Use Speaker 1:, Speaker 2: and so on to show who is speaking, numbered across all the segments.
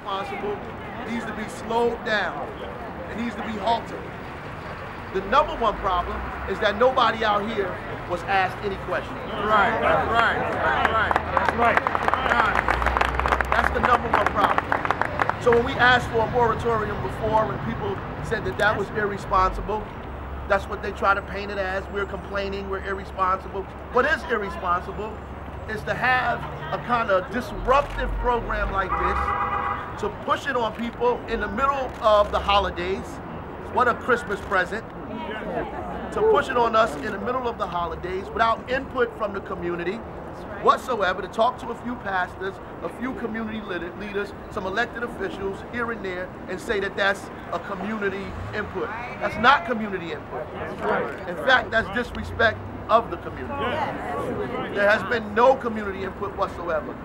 Speaker 1: irresponsible, needs to be slowed down. It needs to be halted. The number one problem is that nobody out here was asked any questions.
Speaker 2: Right.
Speaker 1: That's the number one problem. So when we asked for a moratorium before, when people said that that was irresponsible, that's what they try to paint it as. We're complaining, we're irresponsible. What is irresponsible is to have a kind of disruptive program like this, to push it on people in the middle of the holidays. What a Christmas present. To push it on us in the middle of the holidays without input from the community whatsoever, to talk to a few pastors, a few community leaders, some elected officials here and there, and say that that's a community input. That's not community input. In fact, that's disrespect of the community. There has been no community input whatsoever.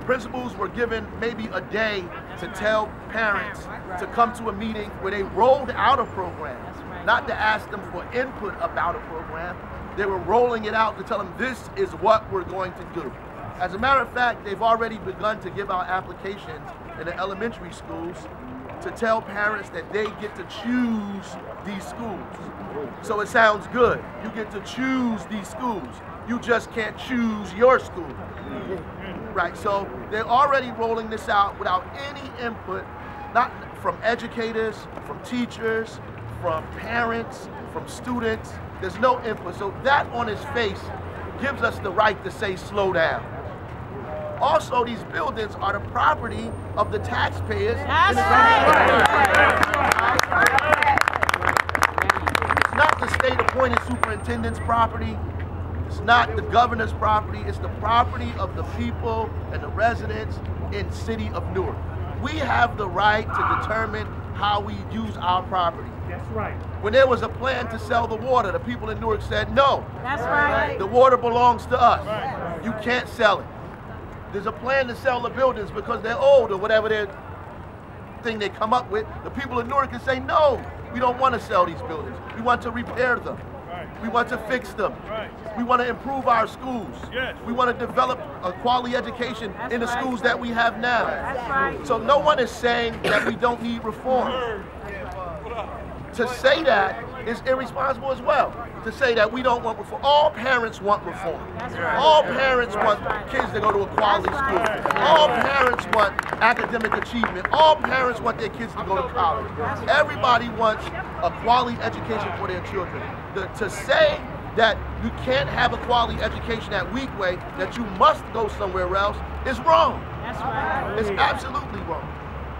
Speaker 1: Principals were given maybe a day to tell parents to come to a meeting where they rolled out a program, not to ask them for input about a program. They were rolling it out to tell them this is what we're going to do. As a matter of fact, they've already begun to give out applications in the elementary schools to tell parents that they get to choose these schools. So it sounds good. You get to choose these schools. You just can't choose your school. Right, so they're already rolling this out without any input, not from educators, from teachers, from parents, from students. There's no input. So that on its face gives us the right to say slow down. Also, these buildings are the property of the taxpayers. It's not the state-appointed superintendent's property. It's not the governor's property. It's the property of the people and the residents in the city of Newark. We have the right to determine how we use our property.
Speaker 3: That's right.
Speaker 1: When there was a plan to sell the water, the people in Newark said, no.
Speaker 4: That's right.
Speaker 1: The water belongs to us. Right. You can't sell it. There's a plan to sell the buildings because they're old or whatever their thing they come up with. The people in Newark can say, no, we don't want to sell these buildings. We want to repair them. Right. We want to fix them. Right. We want to improve our schools. Yes. We want to develop a quality education in the schools that we have now.
Speaker 4: That's right.
Speaker 1: So no one is saying that we don't need reform. To say that is irresponsible as well. To say that we don't want reform. All parents want reform. Right. All parents want kids to go to a quality school. All parents want academic achievement. All parents want their kids to go to college. Everybody wants a quality education for their children. To say that you can't have a quality education at Weequahic, that you must go somewhere else, is wrong.
Speaker 4: That's right.
Speaker 1: It's absolutely wrong.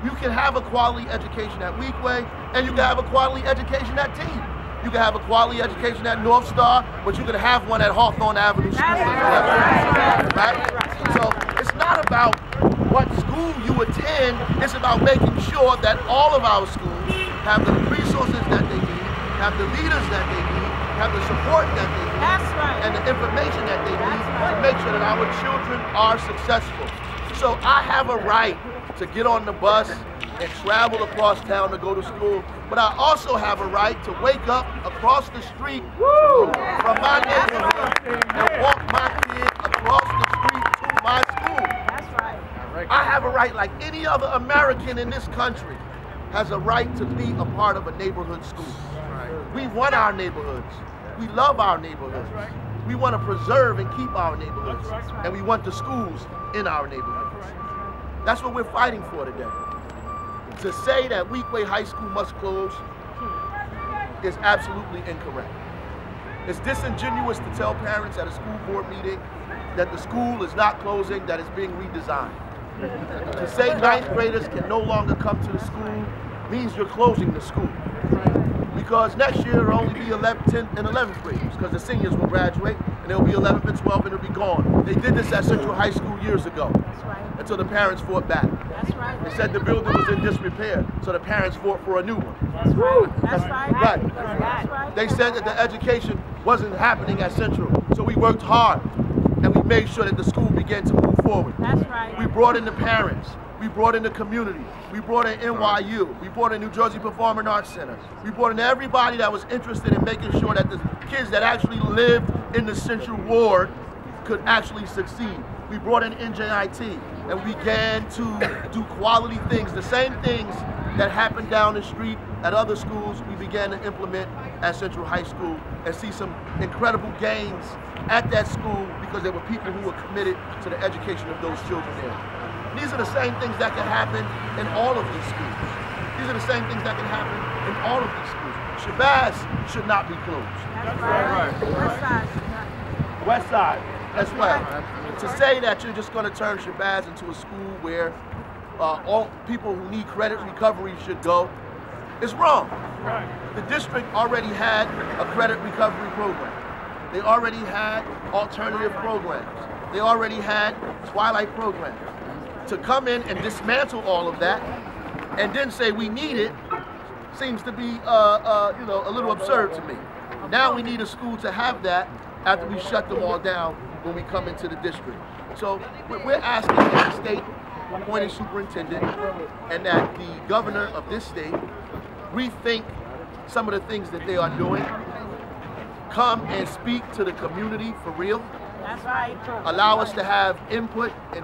Speaker 1: You can have a quality education at Weequahic, and you can have a quality education at T. You can have a quality education at North Star, but you can have one at Hawthorne Avenue School as well. Right? So it's not about what school you attend, it's about making sure that all of our schools have the resources that they need, have the leaders that they need, have the support that they need, and the information that they need to make sure that our children are successful. So I have a right to get on the bus and travel across town to go to school, but I also have a right to wake up across the street from my neighborhood and walk my kid across the street to my school.
Speaker 4: That's right.
Speaker 1: I have a right, like any other American in this country has a right to be a part of a neighborhood school. We want our neighborhoods. We love our neighborhoods. We want to preserve and keep our neighborhoods. And we want the schools in our neighborhoods. That's what we're fighting for today. To say that Weequahic High School must close is absolutely incorrect. It's disingenuous to tell parents at a school board meeting that the school is not closing, that it's being redesigned. To say 9th graders can no longer come to the school means you're closing the school. Because next year there will only be 11th, 10th, and 11th graders, because the seniors will graduate, and there will be 11th and 12th, and it'll be gone. They did this at Central High School years ago, until the parents fought back.
Speaker 4: That's right.
Speaker 1: They said the building was in disrepair, so the parents fought for a new one.
Speaker 4: That's right. That's right.
Speaker 1: Right.
Speaker 4: That's right.
Speaker 1: They said that the education wasn't happening at Central, so we worked hard, and we made sure that the school began to move forward.
Speaker 4: That's right.
Speaker 1: We brought in the parents. We brought in the community. We brought in NYU. We brought in New Jersey Performing Arts Center. We brought in everybody that was interested in making sure that the kids that actually lived in the Central Ward could actually succeed. we brought in NJIT and we began to do quality things. The same things that happened down the street at other schools, we began to implement at Central High School and see some incredible gains at that school because there were people who were committed to the education of those children there. These are the same things that can happen in all of these schools. These are the same things that can happen in all of these schools. Shabazz should not be closed.
Speaker 4: That's right. West side should not.
Speaker 1: West Side as well. To say that you're just going to turn Shabazz into a school where all people who need credit recovery should go is wrong. The district already had a credit recovery program. They already had alternative programs. They already had twilight programs. To come in and dismantle all of that and then say we need it seems to be a little absurd to me. Now we need a school to have that after we shut them all down when we come into the district. So we're asking that the state appointed superintendent and that the governor of this state rethink some of the things that they are doing, come and speak to the community for real.
Speaker 4: That's right.
Speaker 1: Allow us to have input in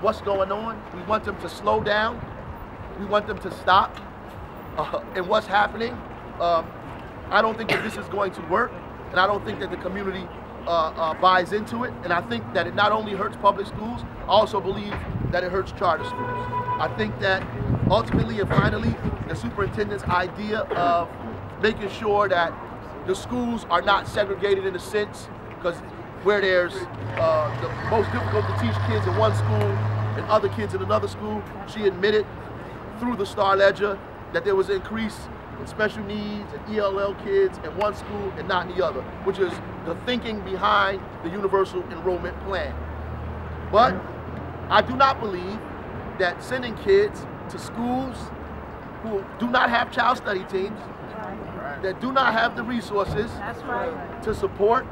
Speaker 1: what's going on. We want them to slow down. We want them to stop in what's happening. I don't think that this is going to work, and I don't think that the community buys into it. And I think that it not only hurts public schools, I also believe that it hurts charter schools. I think that ultimately and finally, the superintendent's idea of making sure that the schools are not segregated in a sense, because where there's the most difficult to teach kids in one school and other kids in another school, she admitted through the Star Ledger that there was an increase in special needs and ELL kids in one school and not in the other, which is the thinking behind the universal enrollment plan. But I do not believe that sending kids to schools who do not have child study teams, that do not have the resources to support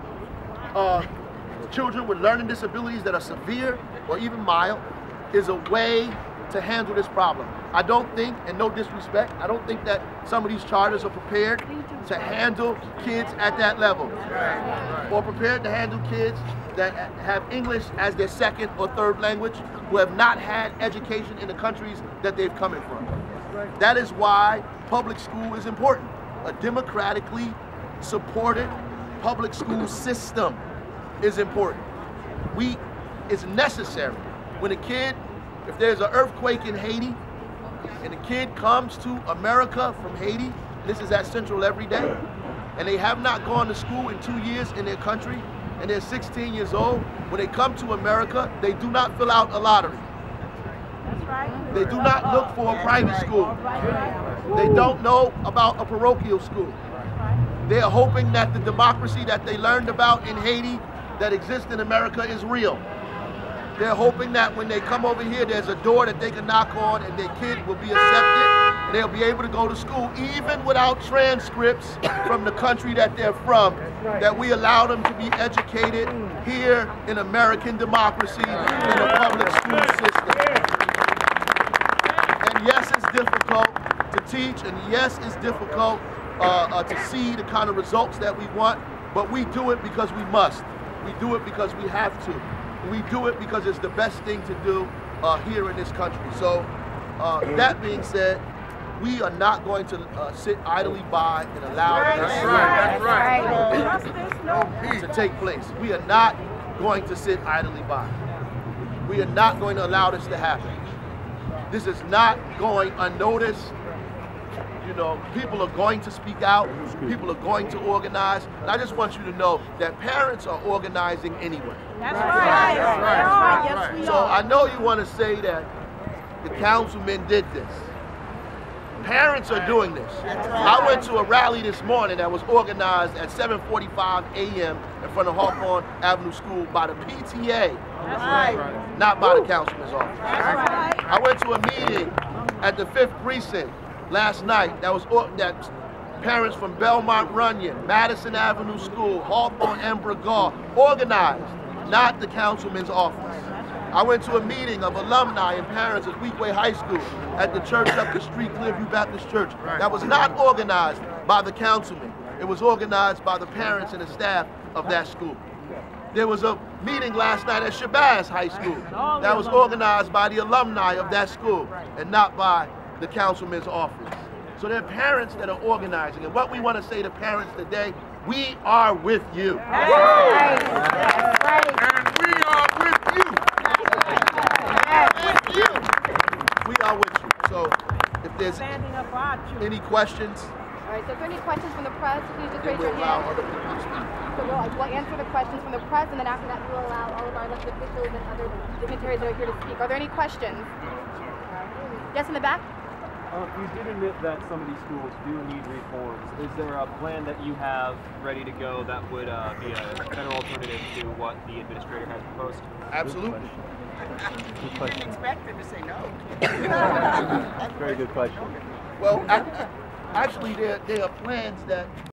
Speaker 1: children with learning disabilities that are severe or even mild is a way to handle this problem. I don't think, and no disrespect, I don't think that some of these charters are prepared to handle kids at that level, or prepared to handle kids that have English as their second or third language, who have not had education in the countries that they've come from. That is why public school is important. A democratically supported public school system is important. It's necessary. When a kid, if there's an earthquake in Haiti, and a kid comes to America from Haiti, this is at Central every day, and they have not gone to school in 2 years in their country, and they're 16 years old, when they come to America, they do not fill out a lottery. They do not look for a private school. They don't know about a parochial school. They are hoping that the democracy that they learned about in Haiti that exists in America is real. They're hoping that when they come over here, there's a door that they can knock on and their kid will be accepted and they'll be able to go to school even without transcripts from the country that they're from, that we allow them to be educated here in American democracy in a public school system. And yes, it's difficult to teach, and yes, it's difficult to see the kind of results that we want, but we do it because we must. We do it because we have to. We do it because it's the best thing to do here in this country. So that being said, we are not going to sit idly by and allow this to take place. We are not going to sit idly by. We are not going to allow this to happen. This is not going unnoticed. You know, people are going to speak out. People are going to organize. And I just want you to know that parents are organizing anyway.
Speaker 4: That's right. That's right. Yes, we
Speaker 1: So
Speaker 4: are.
Speaker 1: I know you want to say that the councilman did this. Parents are doing this. I went to a rally this morning that was organized at 7:45 a.m. in front of Hawthorne Avenue School by the PTA, not by the councilman's office.
Speaker 4: That's right.
Speaker 1: I went to a meeting at the 5th Precinct last night that parents from Belmont Runyon, Madison Avenue School, Hawthorne and Bregal organized, not the councilman's office. I went to a meeting of alumni and parents at Weequahic High School at the church up the street, Clearview Baptist Church. That was not organized by the councilman. It was organized by the parents and the staff of that school. There was a meeting last night at Shabazz High School that was organized by the alumni of that school and not by the councilman's office. So there are parents that are organizing, and what we want to say to parents today, we are with you.
Speaker 4: That's right. That's right.
Speaker 1: And we are with you. With you. We are with you. So if there's
Speaker 4: Standing up our children.
Speaker 1: any questions,
Speaker 2: All right, so if there are any questions from the press, please just raise
Speaker 1: we'll
Speaker 2: your
Speaker 1: allow
Speaker 2: hand.
Speaker 1: other people to speak.
Speaker 2: So we'll answer the questions from the press, and then after that, we'll allow all of our elected officials and other dignitaries that are here to speak. Are there any questions? Yes, in the back?
Speaker 3: You did admit that some of these schools do need reforms. Is there a plan that you have ready to go that would be a better alternative to what the administrator has proposed?
Speaker 1: Absolutely.
Speaker 3: Good question.
Speaker 5: Expected to say no.
Speaker 3: Very good question.
Speaker 1: Well, actually, there are plans that